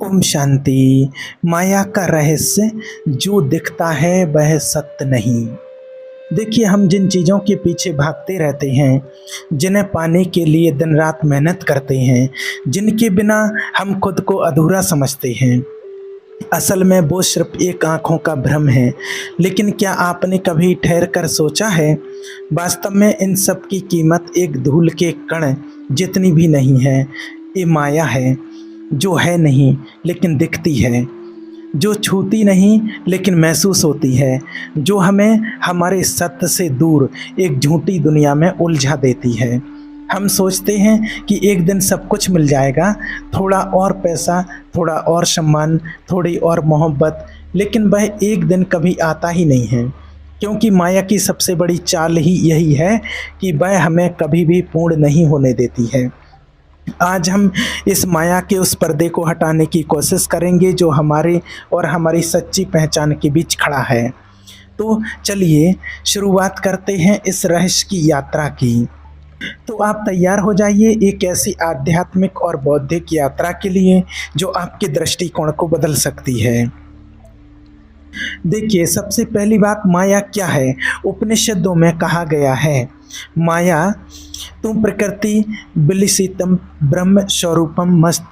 ओम शांति। माया का रहस्य जो दिखता है वह सत्य नहीं। देखिए, हम जिन चीज़ों के पीछे भागते रहते हैं, जिन्हें पाने के लिए दिन रात मेहनत करते हैं, जिनके बिना हम खुद को अधूरा समझते हैं, असल में वो सिर्फ एक आँखों का भ्रम है। लेकिन क्या आपने कभी ठहर कर सोचा है, वास्तव में इन सब की कीमत एक धूल के कण जितनी भी नहीं है। ये माया है, जो है नहीं लेकिन दिखती है, जो छूती नहीं लेकिन महसूस होती है, जो हमें हमारे सत्य से दूर एक झूठी दुनिया में उलझा देती है। हम सोचते हैं कि एक दिन सब कुछ मिल जाएगा, थोड़ा और पैसा, थोड़ा और सम्मान, थोड़ी और मोहब्बत, लेकिन वह एक दिन कभी आता ही नहीं है। क्योंकि माया की सबसे बड़ी चाल ही यही है कि वह हमें कभी भी पूर्ण नहीं होने देती है। आज हम इस माया के उस पर्दे को हटाने की कोशिश करेंगे जो हमारे और हमारी सच्ची पहचान के बीच खड़ा है। तो चलिए शुरुआत करते हैं इस रहस्य की यात्रा की। तो आप तैयार हो जाइए एक ऐसी आध्यात्मिक और बौद्धिक यात्रा के लिए जो आपके दृष्टिकोण को बदल सकती है। देखिए, सबसे पहली बात, माया क्या है? उपनिषदों में कहा गया है, माया तुम प्रकृति विलिसितम ब्रह्म स्वरूपम मस्त।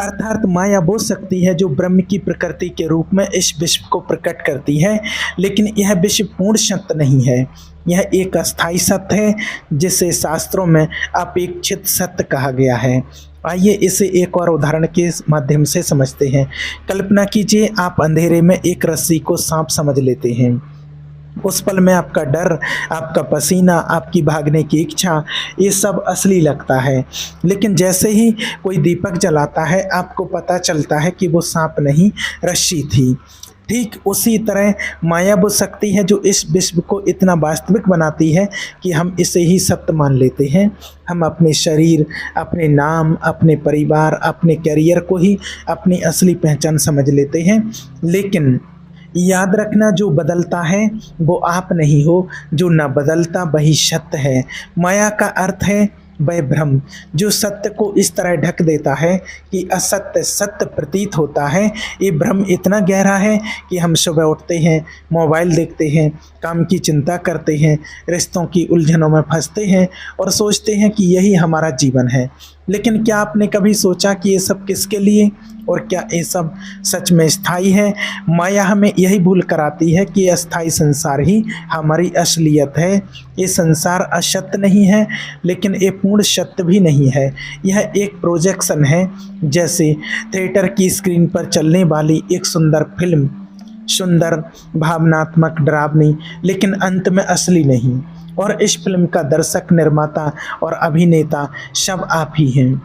अर्थात माया वो शक्ति है जो ब्रह्म की प्रकृति के रूप में इस विश्व को प्रकट करती है, लेकिन यह विश्व पूर्ण सत्य नहीं है। यह एक अस्थाई सत्य है जिसे शास्त्रों में अपेक्षित सत्य कहा गया है। आइए इसे एक और उदाहरण के माध्यम से समझते हैं। कल्पना कीजिए, आप अंधेरे में एक रस्सी को सांप समझ लेते हैं। उस पल में आपका डर, आपका पसीना, आपकी भागने की इच्छा, ये सब असली लगता है। लेकिन जैसे ही कोई दीपक जलाता है, आपको पता चलता है कि वो सांप नहीं, रस्सी थी। ठीक उसी तरह माया वो शक्ति है जो इस विश्व को इतना वास्तविक बनाती है कि हम इसे ही सत्य मान लेते हैं। हम अपने शरीर, अपने नाम, अपने परिवार, अपने करियर को ही अपनी असली पहचान समझ लेते हैं। लेकिन याद रखना, जो बदलता है वो आप नहीं हो, जो न बदलता वही सत्य है। माया का अर्थ है वह भ्रम जो सत्य को इस तरह ढक देता है कि असत्य सत्य प्रतीत होता है। ये भ्रम इतना गहरा है कि हम सुबह उठते हैं, मोबाइल देखते हैं, काम की चिंता करते हैं, रिश्तों की उलझनों में फंसते हैं और सोचते हैं कि यही हमारा जीवन है। लेकिन क्या आपने कभी सोचा कि ये सब किसके लिए, और क्या ये सब सच में स्थायी है? माया हमें यही भूल कराती है कि अस्थाई संसार ही हमारी असलियत है। ये संसार असत्य नहीं है, लेकिन ये पूर्ण सत्य भी नहीं है। यह एक प्रोजेक्शन है, जैसे थिएटर की स्क्रीन पर चलने वाली एक सुंदर फिल्म, सुंदर, भावनात्मक, डरावनी, लेकिन अंत में असली नहीं। और इस फिल्म का दर्शक, निर्माता और अभिनेता सब आप ही हैं।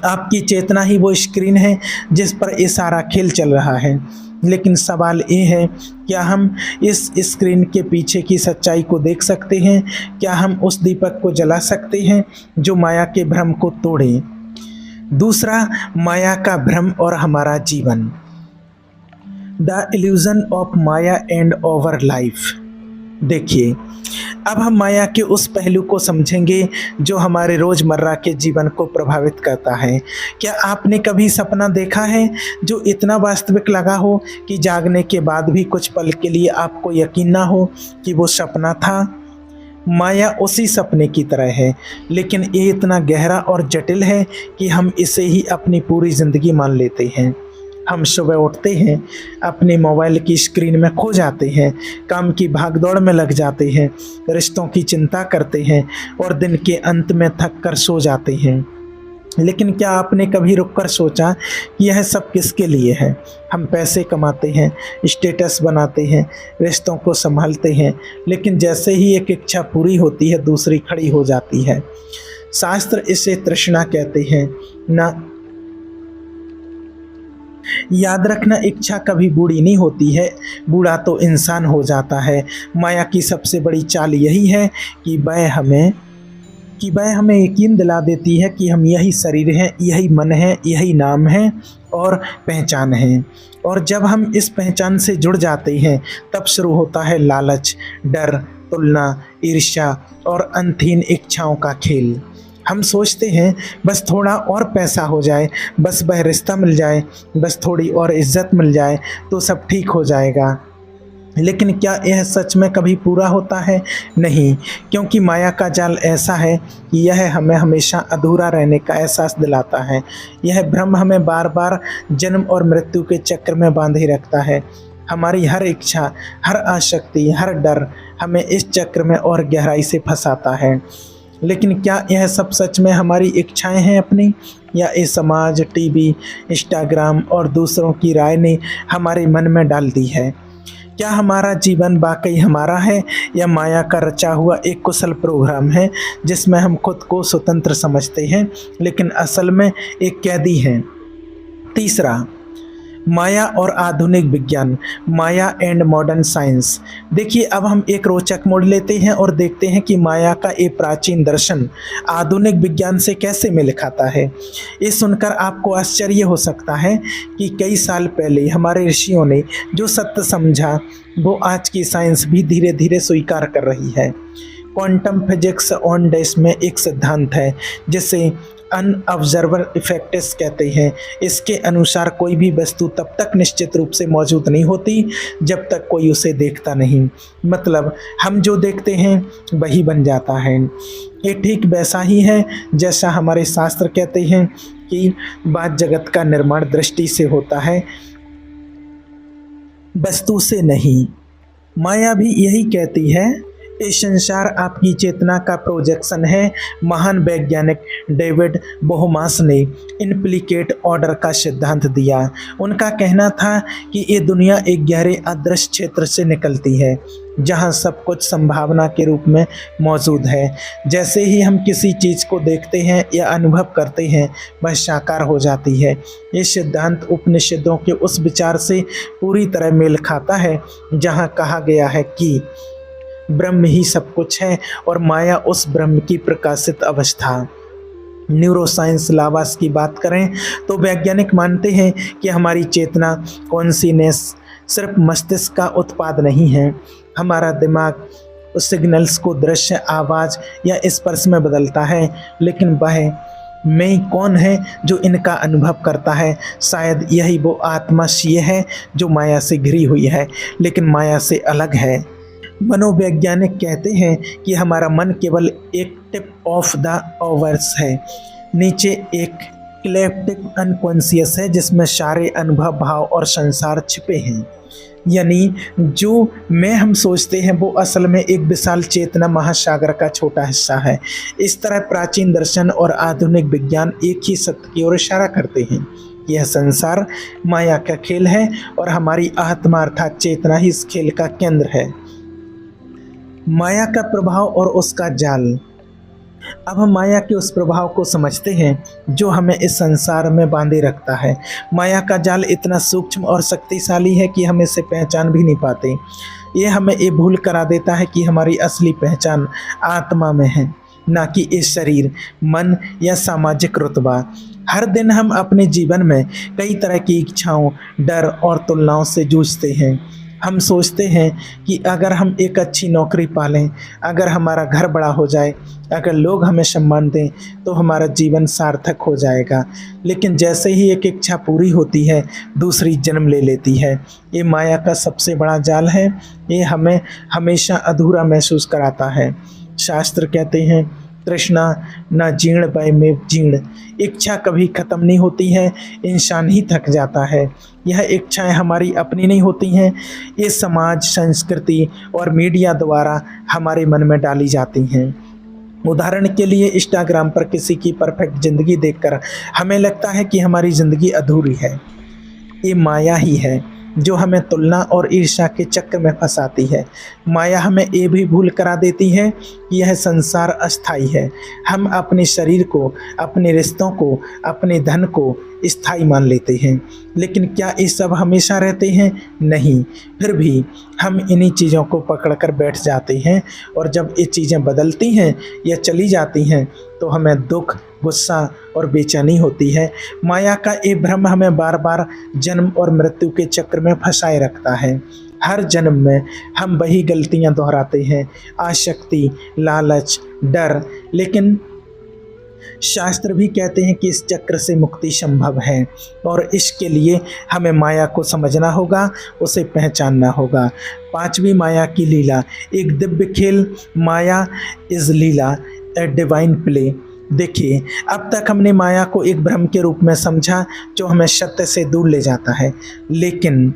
आपकी चेतना ही वो स्क्रीन है जिस पर ये सारा खेल चल रहा है। लेकिन सवाल ये है, क्या हम इस स्क्रीन के पीछे की सच्चाई को देख सकते हैं? क्या हम उस दीपक को जला सकते हैं जो माया के भ्रम को तोड़े? दूसरा, माया का भ्रम और हमारा जीवन, the illusion of Maya and over life. देखिए, अब हम माया के उस पहलू को समझेंगे जो हमारे रोज़मर्रा के जीवन को प्रभावित करता है। क्या आपने कभी सपना देखा है जो इतना वास्तविक लगा हो कि जागने के बाद भी कुछ पल के लिए आपको यकीन ना हो कि वो सपना था? माया उसी सपने की तरह है, लेकिन ये इतना गहरा और जटिल है कि हम इसे ही अपनी पूरी ज़िंदगी मान लेते हैं। हम सुबह उठते हैं, अपने मोबाइल की स्क्रीन में खो जाते हैं, काम की भागदौड़ में लग जाते हैं, रिश्तों की चिंता करते हैं और दिन के अंत में थक कर सो जाते हैं। लेकिन क्या आपने कभी रुककर सोचा कि यह सब किसके लिए है? हम पैसे कमाते हैं, स्टेटस बनाते हैं, रिश्तों को संभालते हैं, लेकिन जैसे ही एक इच्छा पूरी होती है, दूसरी खड़ी हो जाती है। शास्त्र इसे तृष्णा कहते हैं ना। याद रखना, इच्छा कभी बूढ़ी नहीं होती है, बूढ़ा तो इंसान हो जाता है। माया की सबसे बड़ी चाल यही है कि वह हमें यकीन दिला देती है कि हम यही शरीर हैं, यही मन है, यही नाम है और पहचान है। और जब हम इस पहचान से जुड़ जाते हैं, तब शुरू होता है लालच, डर, तुलना, ईर्ष्या और अंतहीन इच्छाओं का खेल। हम सोचते हैं बस थोड़ा और पैसा हो जाए, बस वह रिश्ता मिल जाए, बस थोड़ी और इज्जत मिल जाए तो सब ठीक हो जाएगा। लेकिन क्या यह सच में कभी पूरा होता है? नहीं, क्योंकि माया का जाल ऐसा है कि यह हमें हमेशा अधूरा रहने का एहसास दिलाता है। यह भ्रम हमें बार बार जन्म और मृत्यु के चक्र में बांधे रखता है। हमारी हर इच्छा, हर आसक्ति, हर डर हमें इस चक्र में और गहराई से फंसाता है। लेकिन क्या यह सब सच में हमारी इच्छाएं हैं अपनी, या ये समाज, टीवी, इंस्टाग्राम और दूसरों की राय ने हमारे मन में डाल दी है? क्या हमारा जीवन वाकई हमारा है, या माया का रचा हुआ एक कुशल प्रोग्राम है जिसमें हम खुद को स्वतंत्र समझते हैं लेकिन असल में एक कैदी हैं? तीसरा, माया और आधुनिक विज्ञान, माया एंड मॉडर्न साइंस। देखिए, अब हम एक रोचक मोड़ लेते हैं और देखते हैं कि माया का ये प्राचीन दर्शन आधुनिक विज्ञान से कैसे मेल खाता है। ये सुनकर आपको आश्चर्य हो सकता है कि कई साल पहले हमारे ऋषियों ने जो सत्य समझा वो आज की साइंस भी धीरे धीरे स्वीकार कर रही है। क्वांटम फिजिक्स ऑन डैश में एक सिद्धांत है जिसे अनऑब्जर्वर इफेक्ट्स कहते हैं। इसके अनुसार कोई भी वस्तु तब तक निश्चित रूप से मौजूद नहीं होती जब तक कोई उसे देखता नहीं। मतलब हम जो देखते हैं वही बन जाता है। ये ठीक वैसा ही है जैसा हमारे शास्त्र कहते हैं कि बात जगत का निर्माण दृष्टि से होता है, वस्तु से नहीं। माया भी यही कहती है। ये संसार आपकी चेतना का प्रोजेक्शन है। महान वैज्ञानिक डेविड बोहमास ने इम्प्लिकेट ऑर्डर का सिद्धांत दिया। उनका कहना था कि ये दुनिया एक गहरे अदृश्य क्षेत्र से निकलती है जहाँ सब कुछ संभावना के रूप में मौजूद है। जैसे ही हम किसी चीज़ को देखते हैं या अनुभव करते हैं वह साकार हो जाती है। ये सिद्धांत उपनिषदों के उस विचार से पूरी तरह मेल खाता है जहाँ कहा गया है कि ब्रह्म ही सब कुछ है और माया उस ब्रह्म की प्रकाशित अवस्था। न्यूरोसाइंस लावास की बात करें तो वैज्ञानिक मानते हैं कि हमारी चेतना कॉन्शियसनेस सिर्फ मस्तिष्क का उत्पाद नहीं है। हमारा दिमाग उस सिग्नल्स को दृश्य, आवाज़ या स्पर्श में बदलता है, लेकिन वह मैं कौन है जो इनका अनुभव करता है? शायद यही वो आत्मा शीय है जो माया से घिरी हुई है लेकिन माया से अलग है। मनोवैज्ञानिक कहते हैं कि हमारा मन केवल एक टिप ऑफ द ओवर्स है। नीचे एक कलेक्टिव अनकॉन्शियस है जिसमें सारे अनुभव, भाव और संसार छिपे हैं। यानी जो मैं हम सोचते हैं वो असल में एक विशाल चेतना महासागर का छोटा हिस्सा है। इस तरह प्राचीन दर्शन और आधुनिक विज्ञान एक ही सत्य की ओर इशारा करते हैं। यह संसार माया का खेल है और हमारी आत्मा अर्थात चेतना ही इस खेल का केंद्र है। माया का प्रभाव और उसका जाल। अब हम माया के उस प्रभाव को समझते हैं जो हमें इस संसार में बांधे रखता है। माया का जाल इतना सूक्ष्म और शक्तिशाली है कि हम इसे पहचान भी नहीं पाते। ये हमें ये भूल करा देता है कि हमारी असली पहचान आत्मा में है, ना कि इस शरीर, मन या सामाजिक रुतबा। हर दिन हम अपने जीवन में कई तरह की इच्छाओं, डर और तुलनाओं से जूझते हैं। हम सोचते हैं कि अगर हम एक अच्छी नौकरी पालें, अगर हमारा घर बड़ा हो जाए, अगर लोग हमें सम्मान दें तो हमारा जीवन सार्थक हो जाएगा। लेकिन जैसे ही एक इच्छा पूरी होती है दूसरी जन्म ले लेती है। ये माया का सबसे बड़ा जाल है। ये हमें हमेशा अधूरा महसूस कराता है। शास्त्र कहते हैं तृष्णा न जीर्ण वै में जीर्ण। इच्छा कभी ख़त्म नहीं होती है, इंसान ही थक जाता है। यह इच्छाएं हमारी अपनी नहीं होती हैं, ये समाज, संस्कृति और मीडिया द्वारा हमारे मन में डाली जाती हैं। उदाहरण के लिए इंस्टाग्राम पर किसी की परफेक्ट ज़िंदगी देखकर हमें लगता है कि हमारी ज़िंदगी अधूरी है। ये माया ही है जो हमें तुलना और ईर्ष्या के चक्र में फंसाती है। माया हमें ये भी भूल करा देती है कि यह संसार अस्थाई है। हम अपने शरीर को, अपने रिश्तों को, अपने धन को स्थायी मान लेते हैं। लेकिन क्या ये सब हमेशा रहते हैं? नहीं। फिर भी हम इन्हीं चीज़ों को पकड़कर बैठ जाते हैं और जब ये चीज़ें बदलती हैं या चली जाती हैं तो हमें दुख, गुस्सा और बेचैनी होती है। माया का ये भ्रम हमें बार बार जन्म और मृत्यु के चक्र में फंसाए रखता है। हर जन्म में हम वही गलतियां दोहराते हैं, आसक्ति, लालच, डर। लेकिन शास्त्र भी कहते हैं कि इस चक्र से मुक्ति संभव है और इसके लिए हमें माया को समझना होगा, उसे पहचानना होगा। पांचवी माया की लीला, एक दिव्य खेल। Maya is leela, a divine play. देखिए, अब तक हमने माया को एक भ्रम के रूप में समझा जो हमें सत्य से दूर ले जाता है, लेकिन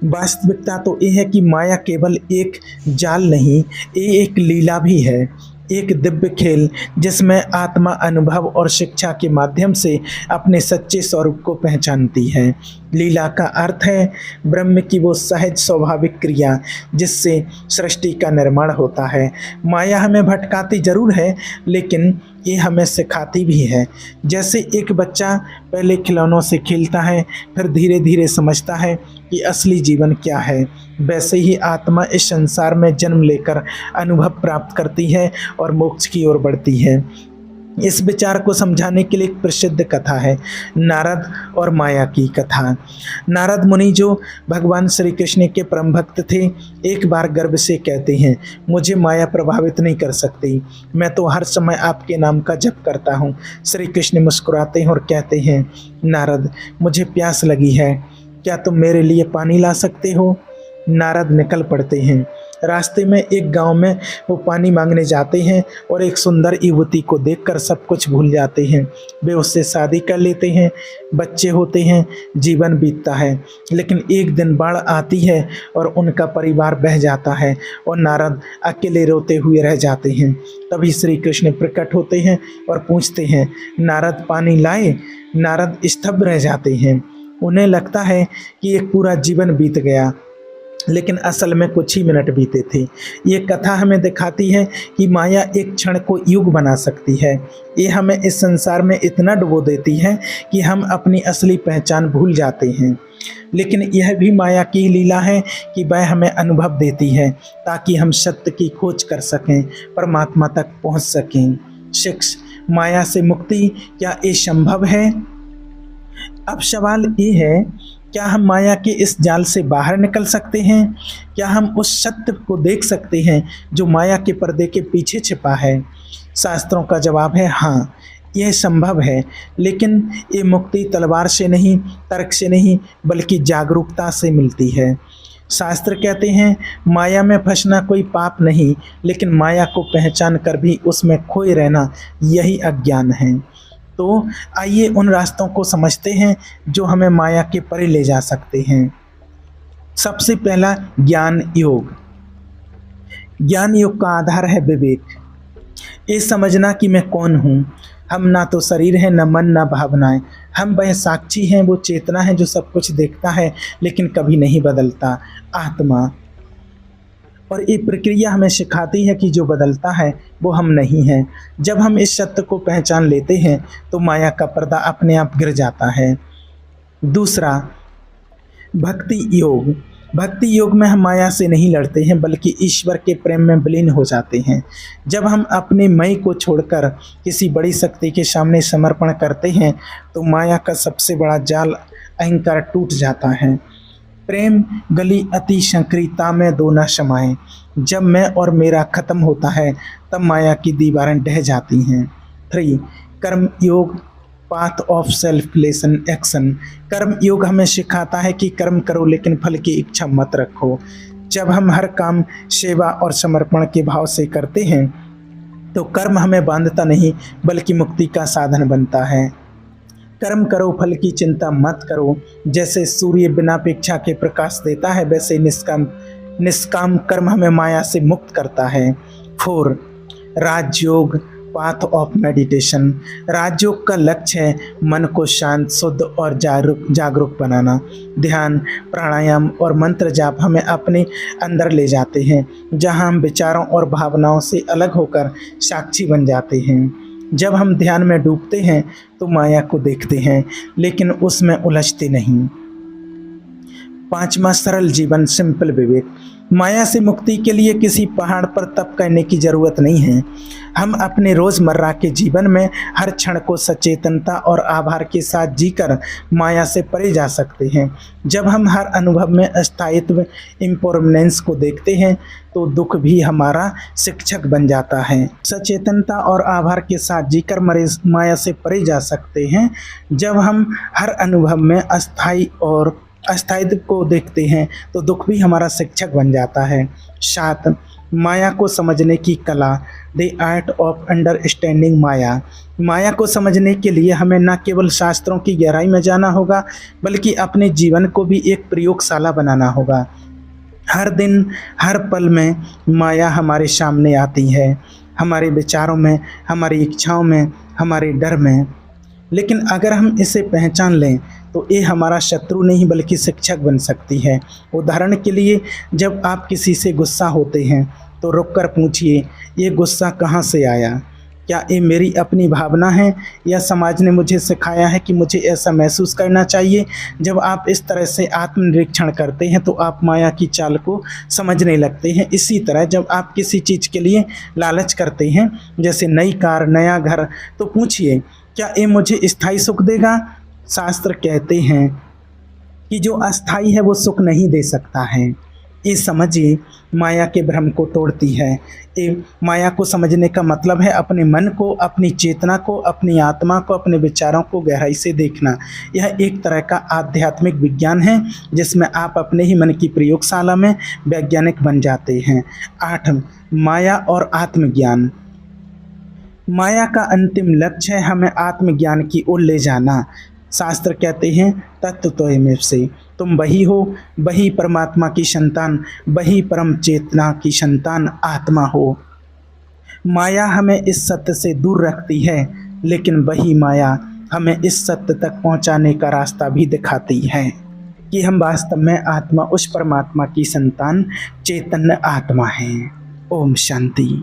वास्तविकता तो ये है कि माया केवल एक जाल नहीं, ये एक लीला भी है, एक दिव्य खेल जिसमें आत्मा अनुभव और शिक्षा के माध्यम से अपने सच्चे स्वरूप को पहचानती है। लीला का अर्थ है ब्रह्म की वो सहज स्वाभाविक क्रिया जिससे सृष्टि का निर्माण होता है। माया हमें भटकाती जरूर है, लेकिन ये हमें सिखाती भी है। जैसे एक बच्चा पहले खिलौनों से खेलता है, फिर धीरे धीरे समझता है कि असली जीवन क्या है, वैसे ही आत्मा इस संसार में जन्म लेकर अनुभव प्राप्त करती है और मोक्ष की ओर बढ़ती है। इस विचार को समझाने के लिए एक प्रसिद्ध कथा है, नारद और माया की कथा। नारद मुनि जो भगवान श्री कृष्ण के परम भक्त थे, एक बार गर्व से कहते हैं, मुझे माया प्रभावित नहीं कर सकती, मैं तो हर समय आपके नाम का जप करता हूँ। श्री कृष्ण मुस्कुराते हैं और कहते हैं, नारद मुझे प्यास लगी है, क्या तुम मेरे लिए पानी ला सकते हो? नारद निकल पड़ते हैं। रास्ते में एक गांव में वो पानी मांगने जाते हैं और एक सुंदर युवती को देखकर सब कुछ भूल जाते हैं। वे उससे शादी कर लेते हैं, बच्चे होते हैं, जीवन बीतता है। लेकिन एक दिन बाढ़ आती है और उनका परिवार बह जाता है और नारद अकेले रोते हुए रह जाते हैं। तभी श्री कृष्ण प्रकट होते हैं और पूछते हैं, नारद पानी लाए? नारद स्तब्ध रह जाते हैं। उन्हें लगता है कि एक पूरा जीवन बीत गया, लेकिन असल में कुछ ही मिनट बीते थे। ये कथा हमें दिखाती है कि माया एक क्षण को युग बना सकती है। ये हमें इस संसार में इतना डुबो देती है कि हम अपनी असली पहचान भूल जाते हैं। लेकिन यह भी माया की लीला है कि वह हमें अनुभव देती है ताकि हम सत्य की खोज कर सकें, परमात्मा तक पहुंच सकें। शिक्ष, माया से मुक्ति क्या ये संभव है? अब सवाल ये है, क्या हम माया के इस जाल से बाहर निकल सकते हैं? क्या हम उस सत्य को देख सकते हैं जो माया के पर्दे के पीछे छिपा है? शास्त्रों का जवाब है हाँ, यह संभव है, लेकिन ये मुक्ति तलवार से नहीं, तर्क से नहीं, बल्कि जागरूकता से मिलती है। शास्त्र कहते हैं, माया में फंसना कोई पाप नहीं, लेकिन माया को पहचान कर भी उसमें खोए रहना यही अज्ञान है। तो आइए उन रास्तों को समझते हैं जो हमें माया के परे ले जा सकते हैं। सबसे पहला, ज्ञान योग। ज्ञान योग का आधार है विवेक, ये समझना कि मैं कौन हूँ। हम ना तो शरीर है, न मन, न भावनाएं। हम वह साक्षी हैं, वो चेतना है जो सब कुछ देखता है लेकिन कभी नहीं बदलता, आत्मा। और ये प्रक्रिया हमें सिखाती है कि जो बदलता है वो हम नहीं हैं। जब हम इस सत्य को पहचान लेते हैं तो माया का पर्दा अपने आप गिर जाता है। दूसरा, भक्ति योग। भक्ति योग में हम माया से नहीं लड़ते हैं, बल्कि ईश्वर के प्रेम में विलीन हो जाते हैं। जब हम अपने मैं को छोड़कर किसी बड़ी शक्ति के सामने समर्पण करते हैं तो माया का सबसे बड़ा जाल अहंकार टूट जाता है। प्रेम गली अति संक्रीता में दो न समाए। जब मैं और मेरा खत्म होता है तब माया की दीवारें ढह जाती हैं। 3, कर्म योग, पाथ ऑफ सेल्फलेसन एक्शन। कर्म योग हमें सिखाता है कि कर्म करो लेकिन फल की इच्छा मत रखो। जब हम हर काम सेवा और समर्पण के भाव से करते हैं तो कर्म हमें बांधता नहीं बल्कि मुक्ति का साधन बनता है। कर्म करो, फल की चिंता मत करो। जैसे सूर्य बिना अपेक्षा के प्रकाश देता है, वैसे निष्काम कर्म हमें माया से मुक्त करता है। 4, राजयोग, पाथ ऑफ मेडिटेशन। राजयोग का लक्ष्य है मन को शांत, शुद्ध और जागरूक बनाना। ध्यान, प्राणायाम और मंत्र जाप हमें अपने अंदर ले जाते हैं, जहां हम विचारों और भावनाओं से अलग होकर साक्षी बन जाते हैं। जब हम ध्यान में डूबते हैं तो माया को देखते हैं लेकिन उसमें उलझते नहीं। पांचवा, सरल जीवन, सिंपल विवेक। माया से मुक्ति के लिए किसी पहाड़ पर तप करने की जरूरत नहीं है। हम अपने रोजमर्रा के जीवन में हर क्षण को सचेतनता और आभार के साथ जीकर माया से परे जा सकते हैं। जब हम हर अनुभव में अस्थायित्व, इम्परमानेंस को देखते हैं तो दुख भी हमारा शिक्षक बन जाता है। सचेतनता और आभार के साथ जीकर माया से परे जा सकते हैं जब हम हर अनुभव में अस्थायित्व को देखते हैं तो दुख भी हमारा शिक्षक बन जाता है। 7, माया को समझने की कला, द आर्ट ऑफ अंडरस्टैंडिंग माया। माया को समझने के लिए हमें न केवल शास्त्रों की गहराई में जाना होगा बल्कि अपने जीवन को भी एक प्रयोगशाला बनाना होगा। हर दिन, हर पल में माया हमारे सामने आती है, हमारे विचारों में, हमारी इच्छाओं में, हमारे डर में। लेकिन अगर हम इसे पहचान लें तो ये हमारा शत्रु नहीं बल्कि शिक्षक बन सकती है। उदाहरण के लिए, जब आप किसी से गुस्सा होते हैं तो रुककर पूछिए, ये गुस्सा कहाँ से आया? क्या ये मेरी अपनी भावना है या समाज ने मुझे सिखाया है कि मुझे ऐसा महसूस करना चाहिए? जब आप इस तरह से आत्मनिरीक्षण करते हैं तो आप माया की चाल को समझने लगते हैं। इसी तरह जब आप किसी चीज़ के लिए लालच करते हैं, जैसे नई कार, नया घर, तो पूछिए, क्या ये मुझे स्थायी सुख देगा? शास्त्र कहते हैं कि जो अस्थाई है वो सुख नहीं दे सकता है। ये समझिए माया के भ्रम को तोड़ती है। ये माया को समझने का मतलब है अपने मन को, अपनी चेतना को, अपनी आत्मा को, अपने विचारों को गहराई से देखना। यह एक तरह का आध्यात्मिक विज्ञान है जिसमें आप अपने ही मन की प्रयोगशाला में वैज्ञानिक बन जाते हैं। 8, माया और आत्मज्ञान। माया का अंतिम लक्ष्य है हमें आत्मज्ञान की ओर ले जाना। शास्त्र कहते हैं, तत्त्वमसि से तुम वही हो, वही परमात्मा की संतान, वही परम चेतना की संतान आत्मा हो। माया हमें इस सत्य से दूर रखती है, लेकिन वही माया हमें इस सत्य तक पहुंचाने का रास्ता भी दिखाती है कि हम वास्तव में आत्मा, उस परमात्मा की संतान, चैतन्य आत्मा हैं। ओम शांति।